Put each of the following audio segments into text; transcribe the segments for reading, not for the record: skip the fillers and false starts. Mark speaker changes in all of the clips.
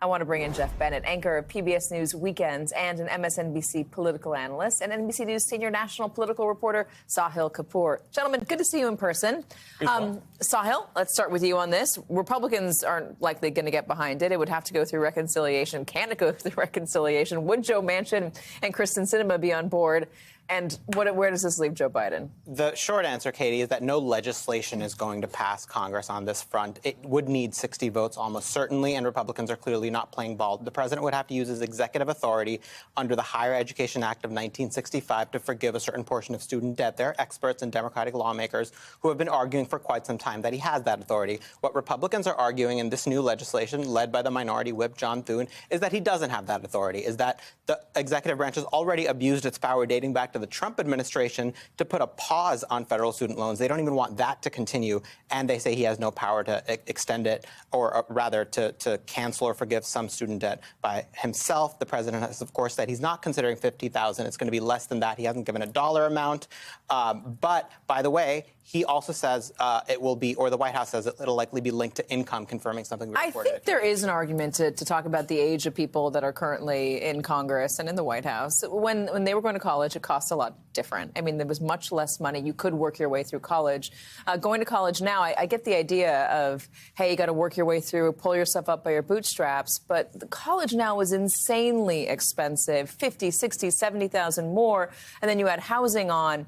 Speaker 1: I want to bring in Jeff Bennett, anchor of PBS News Weekends and an MSNBC political analyst, and NBC News senior national political reporter Sahil Kapoor. Gentlemen, good to see you in person. Sahil, let's start with you on this. Republicans aren't likely going to get behind it. It would have to go through reconciliation. Can it go through reconciliation? Would Joe Manchin and Kristen Sinema be on board? And where does this leave Joe Biden?
Speaker 2: The short answer, Katie, is that no legislation is going to pass Congress on this front. It would need 60 votes almost certainly, and Republicans are clearly not playing ball. The president would have to use his executive authority under the Higher Education Act of 1965 to forgive a certain portion of student debt. There are experts and Democratic lawmakers who have been arguing for quite some time that he has that authority. What Republicans are arguing in this new legislation, led by the minority whip John Thune, is that he doesn't have that authority, is that the executive branch has already abused its power dating back to the Trump administration to put a pause on federal student loans. They don't even want that to continue, and they say he has no power to extend it, or rather to cancel or forgive some student debt by himself. The president has, of course, said he's not considering $50,000. It's going to be less than that. He hasn't given a dollar amount. But, by the way, he also says it will be, or the White House says it'll likely be linked to income, confirming something we reported.
Speaker 1: I think there is an argument to talk about the age of people that are currently in Congress and in the White House. When they were going to college, it cost a lot different. I mean, there was much less money. You could work your way through college. Going to college now, I get the idea of, hey, you got to work your way through, pull yourself up by your bootstraps. But the college now is insanely expensive, 50, 60, 70,000 more. And then you add housing on.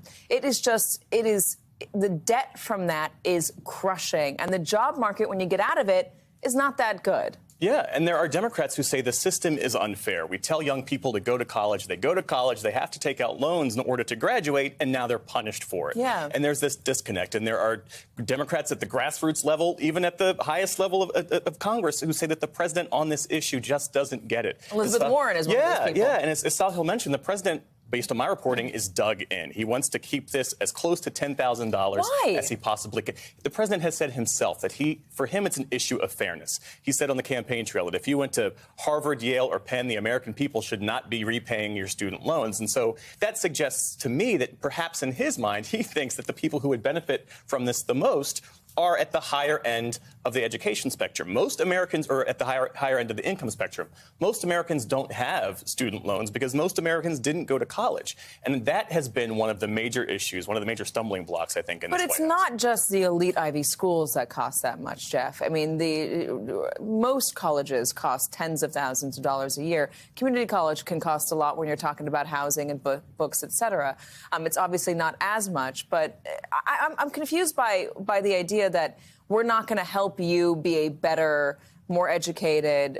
Speaker 1: The debt from that is crushing. And the job market, when you get out of it, is not that good.
Speaker 3: Yeah, and there are Democrats who say the system is unfair. We tell young people to go to college. They go to college. They have to take out loans in order to graduate, and now they're punished for it.
Speaker 1: Yeah.
Speaker 3: And there's this disconnect. And there are Democrats at the grassroots level, even at the highest level of Congress, who say that the president on this issue just doesn't get it.
Speaker 1: Elizabeth Warren is one of those people.
Speaker 3: Yeah, and as Sahil mentioned, the president, based on my reporting, is dug in. He wants to keep this as close to $10,000 as he possibly can. The president has said himself that for him, it's an issue of fairness. He said on the campaign trail that if you went to Harvard, Yale, or Penn, the American people should not be repaying your student loans. And so that suggests to me that perhaps in his mind, he thinks that the people who would benefit from this the most are at the higher end of the education spectrum. Most Americans are at the higher end of the income spectrum. Most Americans don't have student loans because most Americans didn't go to college. And that has been one of the major issues, one of the major stumbling blocks, I think, in this White House.
Speaker 1: But it's not just the elite Ivy schools that cost that much, Jeff. I mean, most colleges cost tens of thousands of dollars a year. Community college can cost a lot when you're talking about housing and books, et cetera. It's obviously not as much, but I'm confused by the idea that we're not going to help you be a better, more educated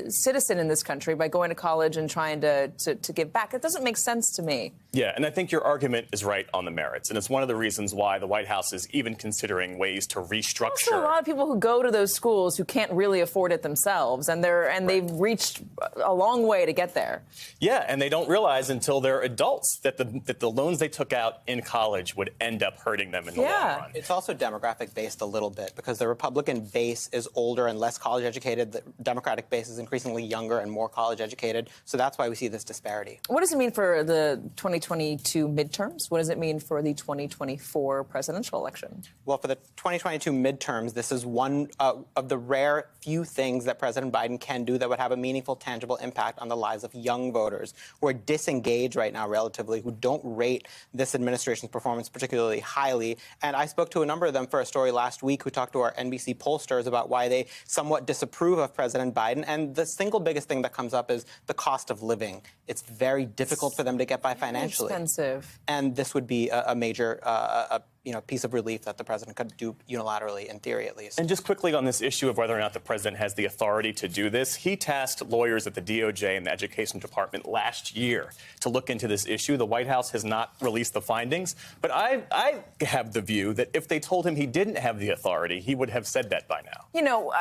Speaker 1: citizen in this country by going to college and trying to give back. It doesn't make sense to me.
Speaker 3: Yeah, and I think your argument is right on the merits. And it's one of the reasons why the White House is even considering ways to restructure.
Speaker 1: Also, a lot of people who go to those schools who can't really afford it themselves, and they've reached a long way to get there.
Speaker 3: Yeah, and they don't realize until they're adults that the loans they took out in college would end up hurting them in the long run.
Speaker 2: It's also demographic based a little bit because the Republican base is older and less college educated. The Democratic base is increasingly younger and more college educated. So that's why we see this disparity.
Speaker 1: What does it mean for the 2022 midterms? What does it mean for the 2024 presidential election?
Speaker 2: Well, for the 2022 midterms, this is one of the rare few things that President Biden can do that would have a meaningful, tangible impact on the lives of young voters who are disengaged right now relatively, who don't rate this administration's performance particularly highly. And I spoke to a number of them for a story last week who talked to our NBC pollsters about why they somewhat disapprove of President Biden. And the single biggest thing that comes up is the cost of living. It's very difficult for them to get by financially.
Speaker 1: Expensive.
Speaker 2: And this would be a major piece of relief that the president could do unilaterally, in theory at least.
Speaker 3: And just quickly on this issue of whether or not the president has the authority to do this, he tasked lawyers at the DOJ and the Education Department last year to look into this issue. The White House has not released the findings, but I have the view that if they told him he didn't have the authority, he would have said that by now.
Speaker 1: You know,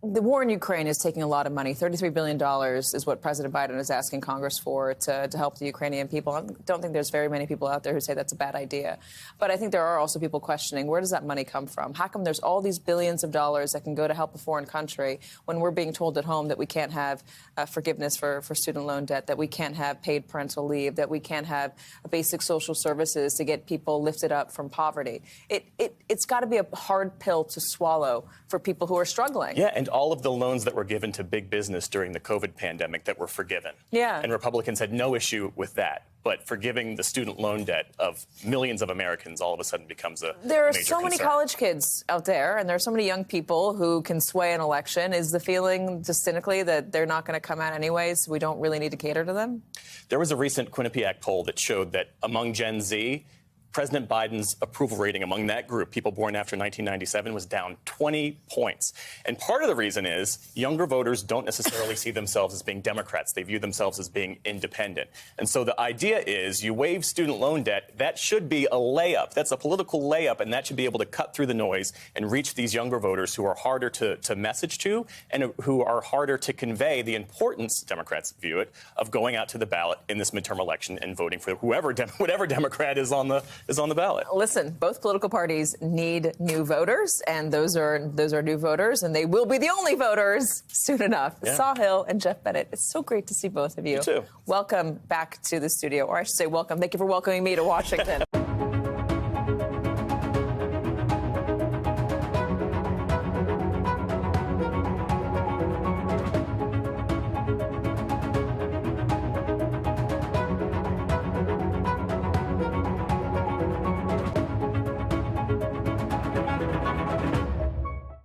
Speaker 1: the war in Ukraine is taking a lot of money. $33 billion is what President Biden is asking Congress for to help the Ukrainian people. I don't think there's very many people out there who say that's a bad idea. But I think there are also people questioning, where does that money come from? How come there's all these billions of dollars that can go to help a foreign country when we're being told at home that we can't have forgiveness for student loan debt, that we can't have paid parental leave, that we can't have basic social services to get people lifted up from poverty? It's got to be a hard pill to swallow for people who are struggling.
Speaker 3: Yeah, and all of the loans that were given to big business during the COVID pandemic that were forgiven.
Speaker 1: Yeah.
Speaker 3: And Republicans had no issue with that. But forgiving the student loan debt of millions of Americans all of a sudden becomes a
Speaker 1: There are
Speaker 3: major
Speaker 1: so many
Speaker 3: concern.
Speaker 1: college kids out there, and there are so many young people who can sway an election. Is the feeling, just cynically, that they're not going to come out anyways, so we don't really need to cater to them?
Speaker 3: There was a recent Quinnipiac poll that showed that among Gen Z, President Biden's approval rating among that group, people born after 1997, was down 20 points. And part of the reason is younger voters don't necessarily see themselves as being Democrats. They view themselves as being independent. And so the idea is you waive student loan debt. That should be a layup. That's a political layup, and that should be able to cut through the noise and reach these younger voters who are harder to message to and who are harder to convey the importance, Democrats view it, of going out to the ballot in this midterm election and voting for whatever Democrat is on the ballot.
Speaker 1: Listen, both political parties need new voters, and those are new voters, and they will be the only voters soon enough.
Speaker 3: Yeah.
Speaker 1: Sahil and Jeff Bennett, it's so great to see both of you.
Speaker 3: You too.
Speaker 1: Welcome back to the studio, or I should say welcome. Thank you for welcoming me to Washington.